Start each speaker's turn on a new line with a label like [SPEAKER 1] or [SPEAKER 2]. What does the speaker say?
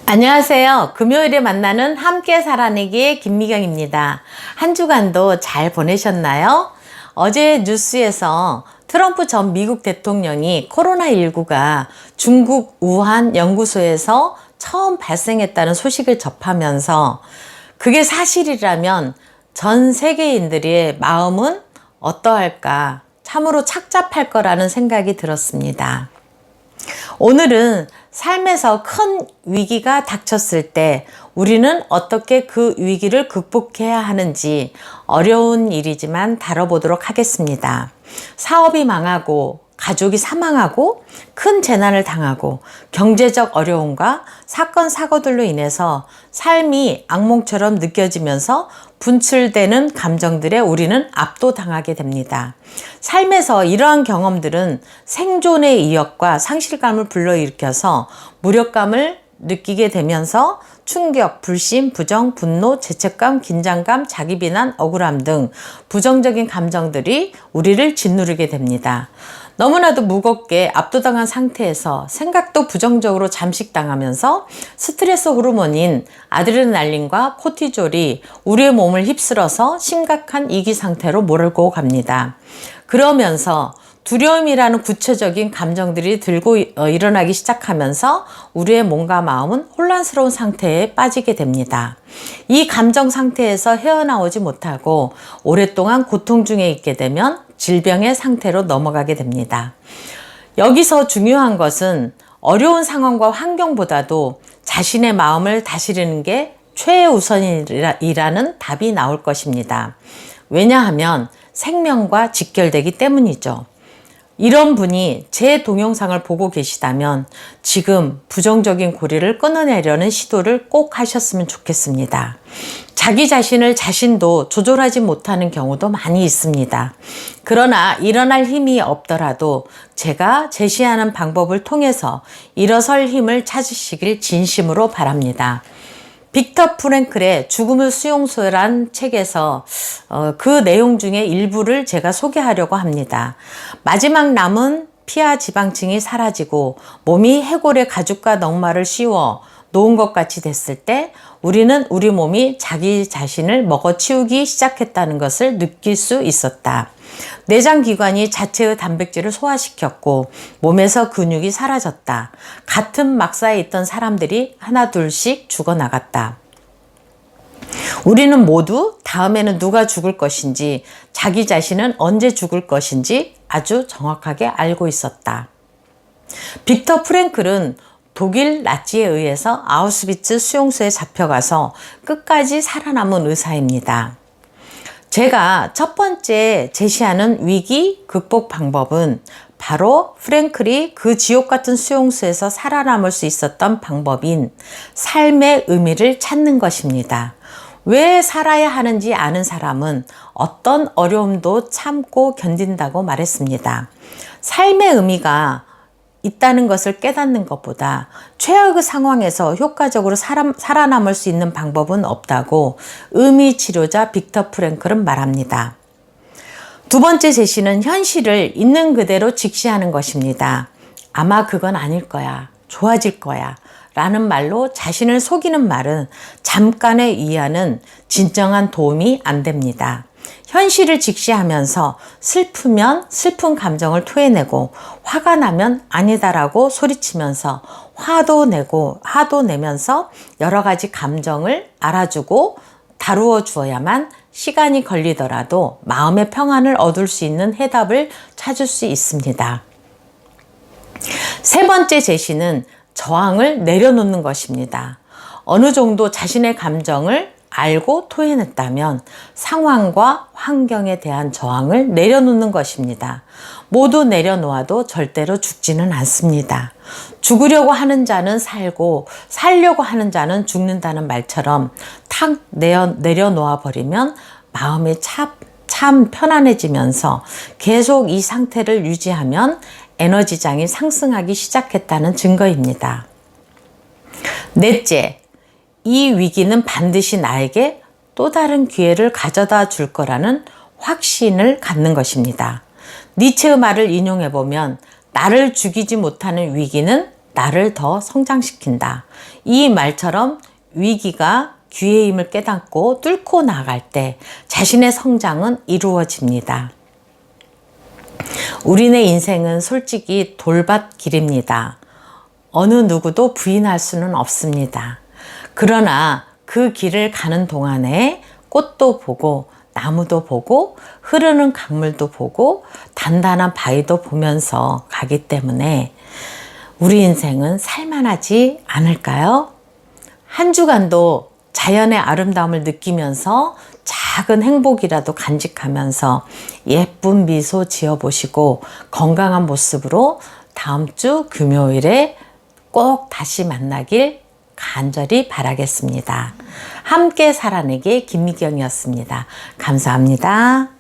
[SPEAKER 1] 안녕하세요. 금요일에 만나는 함께 살아내기의 김미경입니다. 한 주간도 잘 보내셨나요? 어제 뉴스에서 트럼프 전 미국 대통령이 코로나19가 중국 우한 연구소에서 처음 발생했다는 소식을 접하면서 그게 사실이라면 전 세계인들의 마음은 어떠할까? 참으로 착잡할 거라는 생각이 들었습니다. 오늘은 삶에서 큰 위기가 닥쳤을 때 우리는 어떻게 그 위기를 극복해야 하는지 어려운 일이지만 다뤄보도록 하겠습니다. 사업이 망하고 가족이 사망하고 큰 재난을 당하고 경제적 어려움과 사건 사고들로 인해서 삶이 악몽처럼 느껴지면서 분출되는 감정들에 우리는 압도당하게 됩니다. 삶에서 이러한 경험들은 생존의 이역과 상실감을 불러일으켜서 무력감을 느끼게 되면서 충격, 불신, 부정, 분노, 죄책감, 긴장감, 자기 비난, 억울함 등 부정적인 감정들이 우리를 짓누르게 됩니다. 너무나도 무겁게 압도당한 상태에서 생각도 부정적으로 잠식당하면서 스트레스 호르몬인 아드레날린과 코티졸이 우리의 몸을 휩쓸어서 심각한 위기 상태로 몰고 갑니다. 그러면서 두려움이라는 구체적인 감정들이 들고 일어나기 시작하면서 우리의 몸과 마음은 혼란스러운 상태에 빠지게 됩니다. 이 감정 상태에서 헤어나오지 못하고 오랫동안 고통 중에 있게 되면 질병의 상태로 넘어가게 됩니다. 여기서 중요한 것은 어려운 상황과 환경보다도 자신의 마음을 다스리는 게 최우선이라는 답이 나올 것입니다. 왜냐하면 생명과 직결되기 때문이죠. 이런 분이 제 동영상을 보고 계시다면 지금 부정적인 고리를 끊어내려는 시도를 꼭 하셨으면 좋겠습니다. 자기 자신을 자신도 조절하지 못하는 경우도 많이 있습니다. 그러나 일어날 힘이 없더라도 제가 제시하는 방법을 통해서 일어설 힘을 찾으시길 진심으로 바랍니다. 빅터 프랭클의 죽음의 수용소란 책에서 그 내용 중에 일부를 제가 소개하려고 합니다. 마지막 남은 피하 지방층이 사라지고 몸이 해골의 가죽과 넉마를 씌워 놓은 것 같이 됐을 때 우리는 우리 몸이 자기 자신을 먹어치우기 시작했다는 것을 느낄 수 있었다. 내장기관이 자체의 단백질을 소화시켰고 몸에서 근육이 사라졌다. 같은 막사에 있던 사람들이 하나 둘씩 죽어나갔다. 우리는 모두 다음에는 누가 죽을 것인지 자기 자신은 언제 죽을 것인지 아주 정확하게 알고 있었다. 빅터 프랭클은 독일 나치에 의해서 아우슈비츠 수용소에 잡혀가서 끝까지 살아남은 의사입니다. 제가 첫 번째 제시하는 위기 극복 방법은 바로 프랭클이 그 지옥 같은 수용소에서 살아남을 수 있었던 방법인 삶의 의미를 찾는 것입니다. 왜 살아야 하는지 아는 사람은 어떤 어려움도 참고 견딘다고 말했습니다. 삶의 의미가 있다는 것을 깨닫는 것보다 최악의 상황에서 효과적으로 살아남을 수 있는 방법은 없다고 의미치료자 빅터 프랭클은 말합니다. 두 번째 제시는 현실을 있는 그대로 직시하는 것입니다. 아마 그건 아닐 거야. 좋아질 거야. 라는 말로 자신을 속이는 말은 잠깐의 위안은 진정한 도움이 안 됩니다. 현실을 직시하면서 슬프면 슬픈 감정을 토해내고 화가 나면 아니다라고 소리치면서 화도 내면서 여러 가지 감정을 알아주고 다루어 주어야만 시간이 걸리더라도 마음의 평안을 얻을 수 있는 해답을 찾을 수 있습니다. 세 번째 제시는 저항을 내려놓는 것입니다. 어느 정도 자신의 감정을 알고 토해냈다면 상황과 환경에 대한 저항을 내려놓는 것입니다. 모두 내려놓아도 절대로 죽지는 않습니다. 죽으려고 하는 자는 살고 살려고 하는 자는 죽는다는 말처럼 탁 내려놓아 버리면 마음이 참 편안해지면서 계속 이 상태를 유지하면 에너지장이 상승하기 시작했다는 증거입니다. 넷째, 이 위기는 반드시 나에게 또 다른 기회를 가져다 줄 거라는 확신을 갖는 것입니다. 니체의 말을 인용해 보면 나를 죽이지 못하는 위기는 나를 더 성장시킨다. 이 말처럼 위기가 기회의 힘을 깨닫고 뚫고 나아갈 때 자신의 성장은 이루어집니다. 우리네 인생은 솔직히 돌밭길입니다. 어느 누구도 부인할 수는 없습니다. 그러나 그 길을 가는 동안에 꽃도 보고 나무도 보고 흐르는 강물도 보고 단단한 바위도 보면서 가기 때문에 우리 인생은 살만하지 않을까요? 한 주간도 자연의 아름다움을 느끼면서 작은 행복이라도 간직하면서 예쁜 미소 지어보시고 건강한 모습으로 다음 주 금요일에 꼭 다시 만나길 간절히 바라겠습니다. 함께 살아내기 김미경이었습니다. 감사합니다.